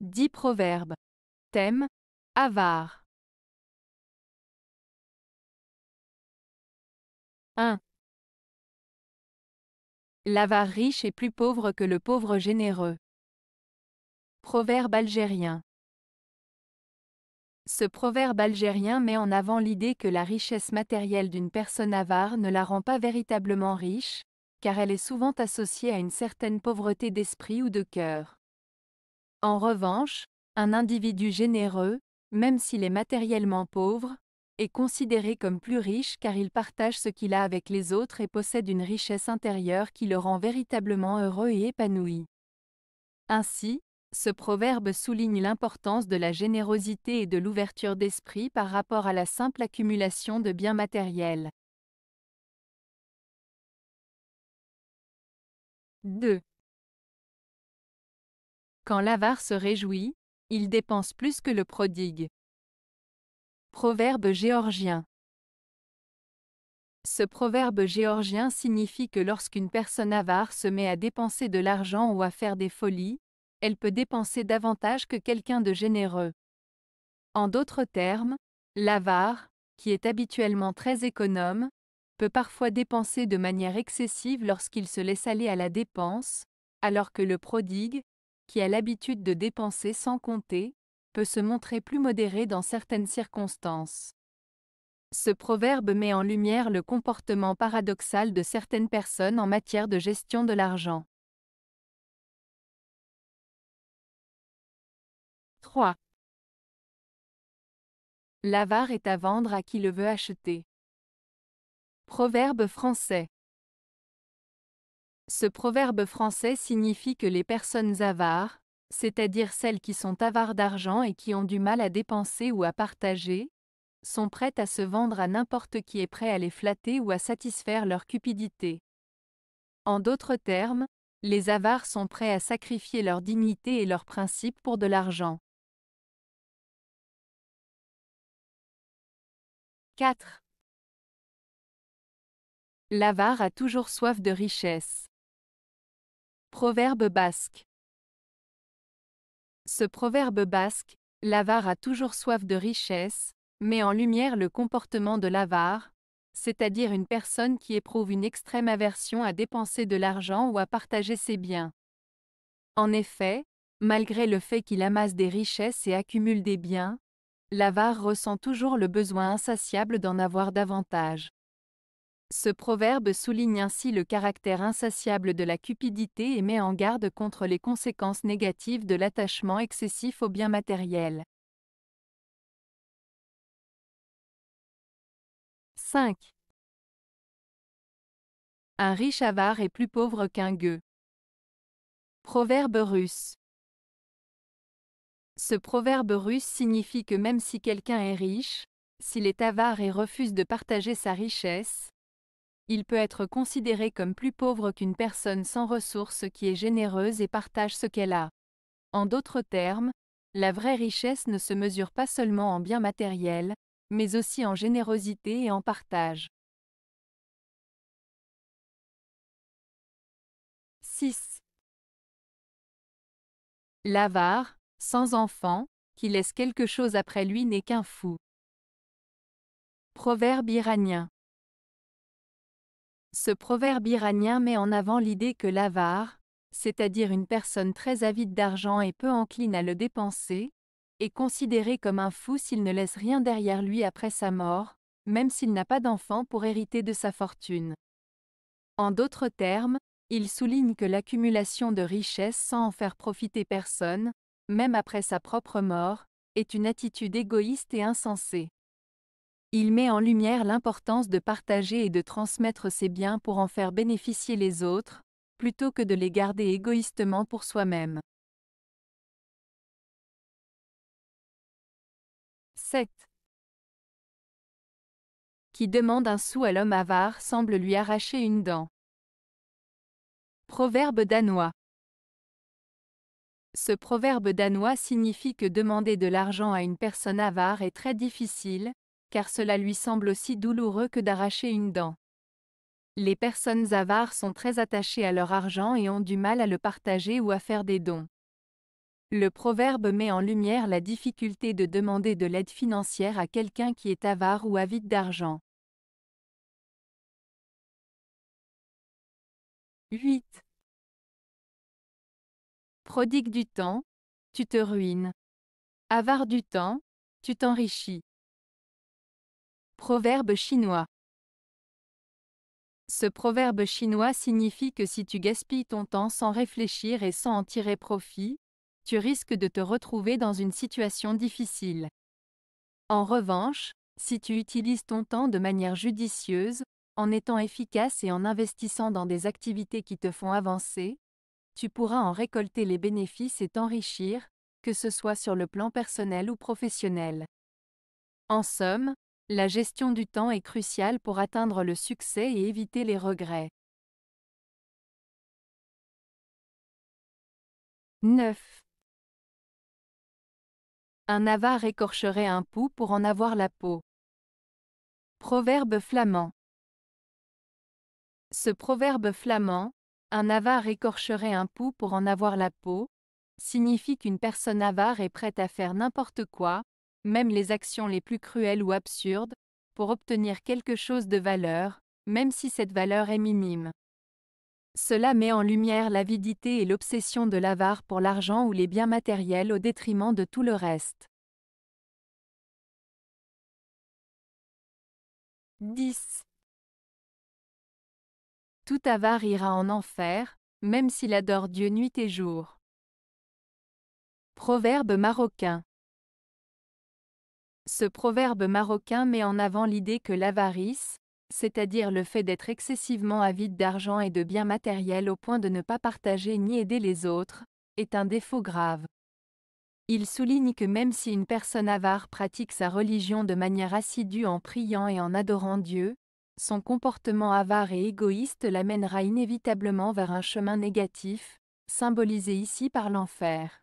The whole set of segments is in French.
10 proverbes. Thème: avare. 1. L'avare riche est plus pauvre que le pauvre généreux. Proverbe algérien. Ce proverbe algérien met en avant l'idée que la richesse matérielle d'une personne avare ne la rend pas véritablement riche, car elle est souvent associée à une certaine pauvreté d'esprit ou de cœur. En revanche, un individu généreux, même s'il est matériellement pauvre, est considéré comme plus riche car il partage ce qu'il a avec les autres et possède une richesse intérieure qui le rend véritablement heureux et épanoui. Ainsi, ce proverbe souligne l'importance de la générosité et de l'ouverture d'esprit par rapport à la simple accumulation de biens matériels. 2. Quand l'avare se réjouit, il dépense plus que le prodigue. Proverbe géorgien. Ce proverbe géorgien signifie que lorsqu'une personne avare se met à dépenser de l'argent ou à faire des folies, elle peut dépenser davantage que quelqu'un de généreux. En d'autres termes, l'avare, qui est habituellement très économe, peut parfois dépenser de manière excessive lorsqu'il se laisse aller à la dépense, alors que le prodigue, qui a l'habitude de dépenser sans compter, peut se montrer plus modéré dans certaines circonstances. Ce proverbe met en lumière le comportement paradoxal de certaines personnes en matière de gestion de l'argent. 3. L'avare est à vendre à qui le veut acheter. Proverbe français. Ce proverbe français signifie que les personnes avares, c'est-à-dire celles qui sont avares d'argent et qui ont du mal à dépenser ou à partager, sont prêtes à se vendre à n'importe qui est prêt à les flatter ou à satisfaire leur cupidité. En d'autres termes, les avares sont prêts à sacrifier leur dignité et leurs principes pour de l'argent. 4. L'avare a toujours soif de richesse. Proverbe basque. Ce proverbe basque, l'avare a toujours soif de richesse, met en lumière le comportement de l'avare, c'est-à-dire une personne qui éprouve une extrême aversion à dépenser de l'argent ou à partager ses biens. En effet, malgré le fait qu'il amasse des richesses et accumule des biens, l'avare ressent toujours le besoin insatiable d'en avoir davantage. Ce proverbe souligne ainsi le caractère insatiable de la cupidité et met en garde contre les conséquences négatives de l'attachement excessif aux biens matériels. 5. Un riche avare est plus pauvre qu'un gueux. Proverbe russe. Ce proverbe russe signifie que même si quelqu'un est riche, s'il est avare et refuse de partager sa richesse, il peut être considéré comme plus pauvre qu'une personne sans ressources qui est généreuse et partage ce qu'elle a. En d'autres termes, la vraie richesse ne se mesure pas seulement en biens matériels, mais aussi en générosité et en partage. 6. L'avare, sans enfant, qui laisse quelque chose après lui n'est qu'un fou. Proverbe iranien. Ce proverbe iranien met en avant l'idée que l'avare, c'est-à-dire une personne très avide d'argent et peu encline à le dépenser, est considéré comme un fou s'il ne laisse rien derrière lui après sa mort, même s'il n'a pas d'enfant pour hériter de sa fortune. En d'autres termes, il souligne que l'accumulation de richesses sans en faire profiter personne, même après sa propre mort, est une attitude égoïste et insensée. Il met en lumière l'importance de partager et de transmettre ses biens pour en faire bénéficier les autres, plutôt que de les garder égoïstement pour soi-même. 7. Qui demande un sou à l'homme avare semble lui arracher une dent. Proverbe danois. Ce proverbe danois signifie que demander de l'argent à une personne avare est très difficile, car cela lui semble aussi douloureux que d'arracher une dent. Les personnes avares sont très attachées à leur argent et ont du mal à le partager ou à faire des dons. Le proverbe met en lumière la difficulté de demander de l'aide financière à quelqu'un qui est avare ou avide d'argent. 8. Prodigue du temps, tu te ruines. Avare du temps, tu t'enrichis. Proverbe chinois. Ce proverbe chinois signifie que si tu gaspilles ton temps sans réfléchir et sans en tirer profit, tu risques de te retrouver dans une situation difficile. En revanche, si tu utilises ton temps de manière judicieuse, en étant efficace et en investissant dans des activités qui te font avancer, tu pourras en récolter les bénéfices et t'enrichir, que ce soit sur le plan personnel ou professionnel. En somme, la gestion du temps est cruciale pour atteindre le succès et éviter les regrets. 9. Un avare écorcherait un pou pour en avoir la peau. Proverbe flamand. Ce proverbe flamand, un avare écorcherait un pou pour en avoir la peau, signifie qu'une personne avare est prête à faire n'importe quoi, même les actions les plus cruelles ou absurdes, pour obtenir quelque chose de valeur, même si cette valeur est minime. Cela met en lumière l'avidité et l'obsession de l'avare pour l'argent ou les biens matériels au détriment de tout le reste. 10. Tout avare ira en enfer, même s'il adore Dieu nuit et jour. Proverbe marocain. Ce proverbe marocain met en avant l'idée que l'avarice, c'est-à-dire le fait d'être excessivement avide d'argent et de biens matériels au point de ne pas partager ni aider les autres, est un défaut grave. Il souligne que même si une personne avare pratique sa religion de manière assidue en priant et en adorant Dieu, son comportement avare et égoïste l'amènera inévitablement vers un chemin négatif, symbolisé ici par l'enfer.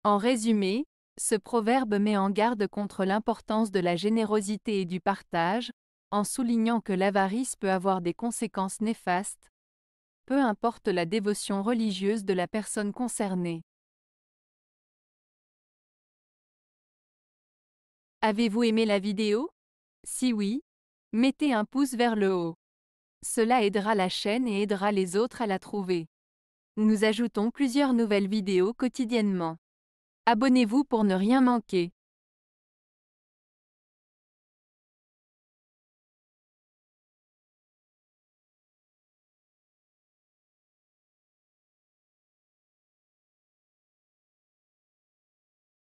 En résumé, ce proverbe met en garde contre l'importance de la générosité et du partage, en soulignant que l'avarice peut avoir des conséquences néfastes, peu importe la dévotion religieuse de la personne concernée. Avez-vous aimé la vidéo? Si oui, mettez un pouce vers le haut. Cela aidera la chaîne et aidera les autres à la trouver. Nous ajoutons plusieurs nouvelles vidéos quotidiennement. Abonnez-vous pour ne rien manquer.